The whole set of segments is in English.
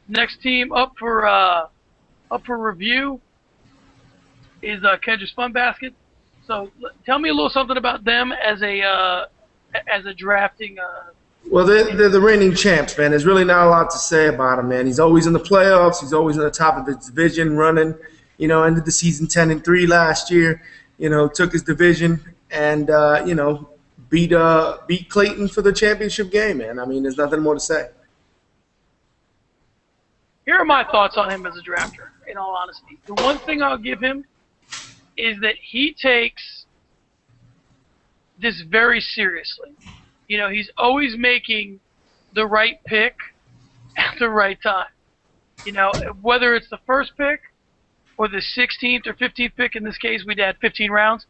Next team up for review is Kendra's Fun Basket. So tell me a little something about them as a drafting. Well, they're the reigning champs, man. There's really not a lot to say about him, man. He's always in the playoffs. He's always in the top of his division, running. Ended the season 10-3 last year. Took his division and beat Clayton for the championship game, man. I mean, there's nothing more to say. Here are my thoughts on him as a drafter. In all honesty, the one thing I'll give him is that he takes this very seriously. He's always making the right pick at the right time. Whether it's the first pick or the 16th or 15th pick, in this case, we'd had 15 rounds.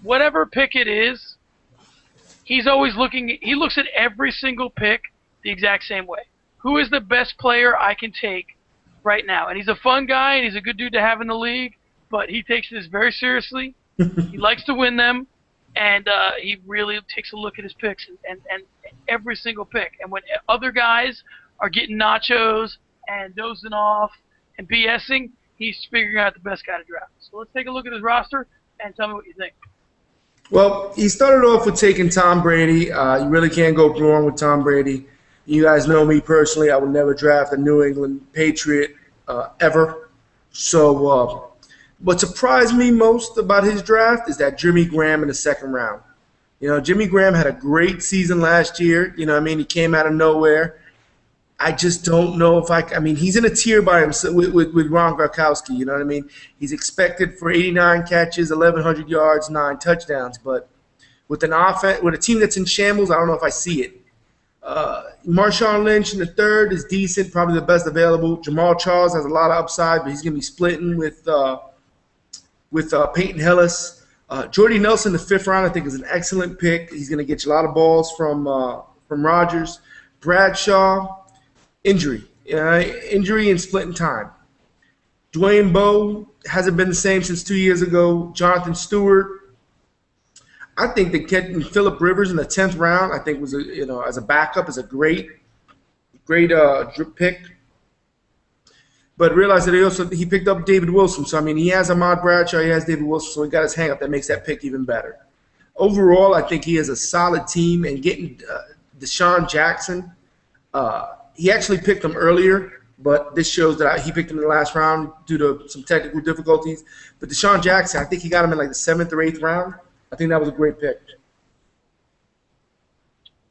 Whatever pick it is, he's always he looks at every single pick the exact same way. Who is the best player I can take right now? And he's a fun guy, and he's a good dude to have in the league, but he takes this very seriously. He likes to win them. And he really takes a look at his picks and every single pick. And when other guys are getting nachos and dozing off and BSing, he's figuring out the best guy to draft. So let's take a look at his roster and tell me what you think. Well, he started off with taking Tom Brady. You really can't go wrong with Tom Brady. You guys know me personally. I would never draft a New England Patriot ever. So what surprised me most about his draft is that Jimmy Graham in the second round. Jimmy Graham had a great season last year. He came out of nowhere. I just don't know if I mean, he's in a tier by himself with Ron Gronkowski. You know what I mean? He's expected for 89 catches, 1,100 yards, 9 touchdowns. But with with a team that's in shambles, I don't know if I see it. Marshawn Lynch in the third is decent, probably the best available. Jamal Charles has a lot of upside, but he's going to be splitting with Peyton Hillis. Jordy Nelson, the fifth round, I think is an excellent pick. He's going to get you a lot of balls from Rodgers. Bradshaw, injury and splitting time. Dwayne Bowe hasn't been the same since 2 years ago. Jonathan Stewart. I think that getting Phillip Rivers in the 10th round, I think was as a backup is a great pick. But realize that he picked up David Wilson. So, I mean, he has Ahmad Bradshaw, he has David Wilson, so he got his hang up. That makes that pick even better. Overall, I think he has a solid team. And getting Deshaun Jackson, he actually picked him earlier, but this shows that he picked him in the last round due to some technical difficulties. But Deshaun Jackson, I think he got him in like the 7th or 8th round. I think that was a great pick.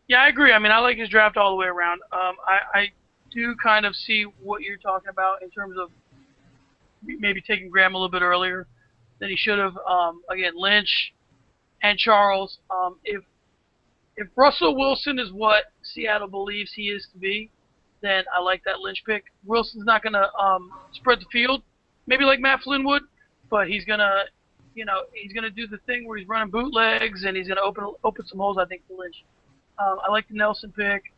Yeah, I agree. I mean, I like his draft all the way around. I do kind of see what you're talking about in terms of maybe taking Graham a little bit earlier than he should have. Again, Lynch and Charles. If Russell Wilson is what Seattle believes he is to be, then I like that Lynch pick. Wilson's not going to spread the field, maybe like Matt Flynn would, but he's going to, he's going to do the thing where he's running bootlegs and he's going to open some holes, I think, for Lynch. I like the Nelson pick.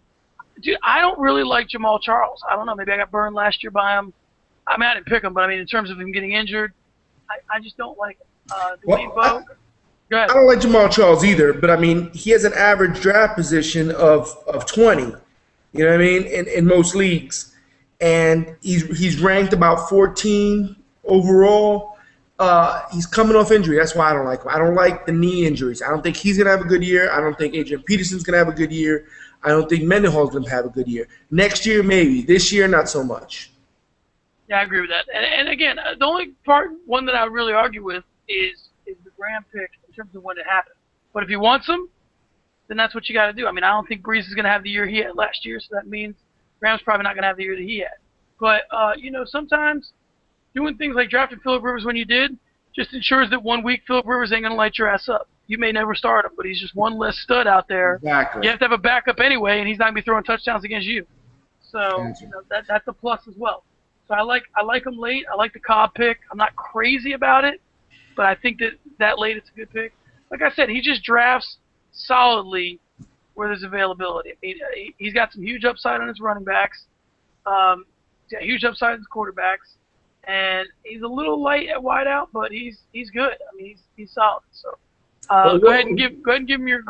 Dude, I don't really like Jamal Charles. I don't know. Maybe I got burned last year by him. I mean, I didn't pick him, but I mean, in terms of him getting injured, I just don't like him. Dwayne Bowe. Go ahead. I don't like Jamal Charles either, but I mean, he has an average draft position of 20. You know what I mean? In most leagues, and he's ranked about 14 overall. He's coming off injury. That's why I don't like him. I don't like the knee injuries. I don't think he's gonna have a good year. I don't think Adrian Peterson's gonna have a good year. I don't think Mendenhall's going to have a good year. Next year, maybe. This year, not so much. Yeah, I agree with that. And again, the only one that I would really argue with is the Graham pick in terms of when it happened. But if he wants him, then that's what you got to do. I mean, I don't think Breeze is going to have the year he had last year, so that means Graham's probably not going to have the year that he had. But, sometimes doing things like drafting Phillip Rivers when you did just ensures that 1 week Phillip Rivers ain't going to light your ass up. You may never start him, but he's just one less stud out there. Exactly. You have to have a backup anyway, and he's not going to be throwing touchdowns against you. So that's a plus as well. So I like him late. I like the Cobb pick. I'm not crazy about it, but I think that late it's a good pick. Like I said, he just drafts solidly where there's availability. He's got some huge upside on his running backs. He's got huge upside on his quarterbacks. And he's a little light at wideout, but he's good. I mean, he's solid. So Go ahead and give him your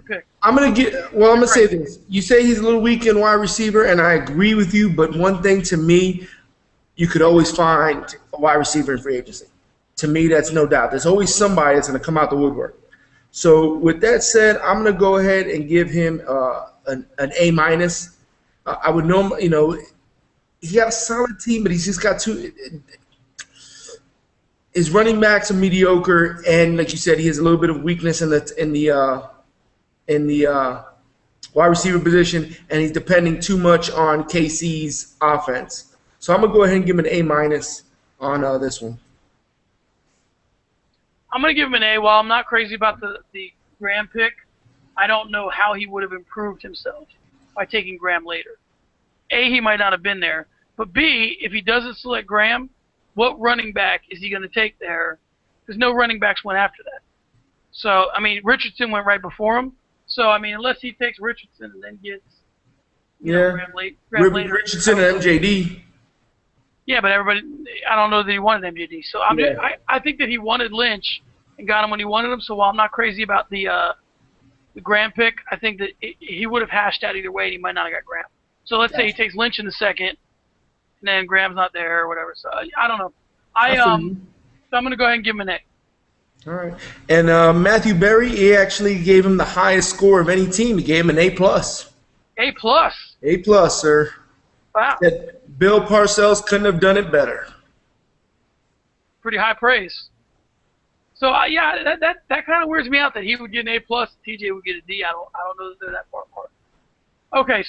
pick. I'm gonna say this. You say he's a little weak in wide receiver, and I agree with you. But one thing to me, you could always find a wide receiver in free agency. To me, that's no doubt. There's always somebody that's gonna come out the woodwork. So with that said, I'm gonna go ahead and give him an A minus. I would normally, he got a solid team, but he's just got two. His running backs are mediocre, and like you said, he has a little bit of weakness in the wide receiver position, and he's depending too much on KC's offense. So I'm gonna go ahead and give him an A minus on this one. I'm gonna give him an A. While I'm not crazy about the Graham pick, I don't know how he would have improved himself by taking Graham later. A, he might not have been there, but B, if he doesn't select Graham, what running back is he going to take there? Because no running backs went after that. So, I mean, Richardson went right before him. So, I mean, unless he takes Richardson and then gets Graham later. Richardson and MJD. Yeah, but everybody, I don't know that he wanted MJD. So, I think that he wanted Lynch and got him when he wanted him. So, while I'm not crazy about the Graham pick, I think that he would have hashed out either way, and he might not have got Graham. So, let's say he takes Lynch in the second, and then Graham's not there or whatever. So I don't know. So I'm gonna go ahead and give him an A. All right. And Matthew Berry, he actually gave him the highest score of any team. He gave him an A plus. A plus. A plus, sir. Wow. Said Bill Parcells couldn't have done it better. Pretty high praise. So that kind of weirds me out that he would get an A plus, TJ would get a D. I don't know that they're that far apart. Okay.